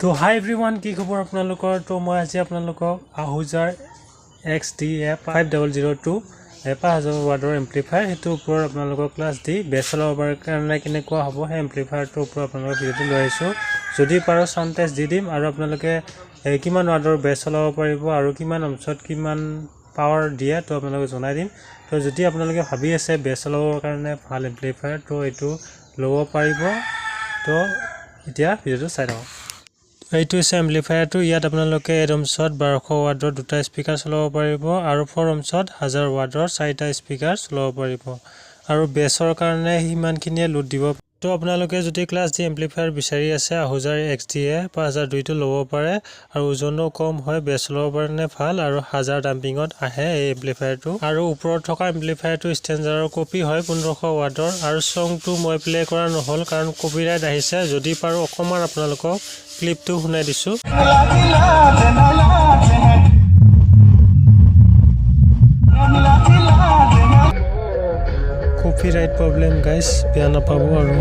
তো হাই এভৰিৱান কি খবৰ আপোনালোকৰ তো মই আজি আপোনালোকক আহুজাৰ XDA 5002 5000 ৱাটৰ এম্প্লিফায়াৰ হেতু ওপৰত আপোনালোকক ক্লাছ দি বেছ চলাবৰ কাৰণে কেনেকুৱা হ'ব হে এম্প্লিফায়াৰটো ওপৰত আপোনালোকক ভিডিঅ'টো লৈ আহিছোঁ যদি পাৰো সাউণ্ড টেষ্ট দি দিম আৰু আপোনালোকে কিমান ৱাটৰ বেছ চলাব পাৰিব আৰু কিমান অমছত কিমান পাৱাৰ দিয়ে তো আপোনালোকক জনাই দিম তো যদি আপোনালোকে ভাবি আছে বেছ চলাবৰ কাৰণে ভাল এম্প্লিফায়াৰ তো এইটো ল'ব পাৰিব তো এতিয়া ভিডিঅ'টো চাই থাকক এইটো আছে এম্প্লিফায়াৰটো ইয়াত আপোনালোকে 8 ohmছত 1200 ৱাটৰ দুটা স্পিকাৰ চলাব পাৰিব আৰু 4 ohmছত 1000 ৱাটৰ চাৰিটা স্পিকাৰ চলাব পাৰিব আৰু বেছৰ কাৰণে হিমানখিনিয়ে লোড দিব তো আপোনালোকে যদি ক্লাছ ডি এম্প্লিফায়াৰ বিচাৰি আছে আহুজাৰ XDA 5002 টো ল'ব পাৰে আৰু ওজনো কম হয় বেছ চলাবৰ কাৰণে ভাল আৰু 1000 ডাম্পিঙত আহে এই এম্প্লিফায়াৰটো আৰু ওপৰত থকা এম্প্লিফায়াৰটো ষ্টেঞ্জাৰৰ কপি হয় 1500 ৱাটৰ আৰু সংটো মই প্লে কৰা নহল কাৰণ কপিৰাইট আহিছে যদি পাৰো অকমান আপোনালোকক ক্লিপটো শুনাই দিছো কপিৰাইট প্ৰবলেম গাইস বেয়া নাপাব আৰু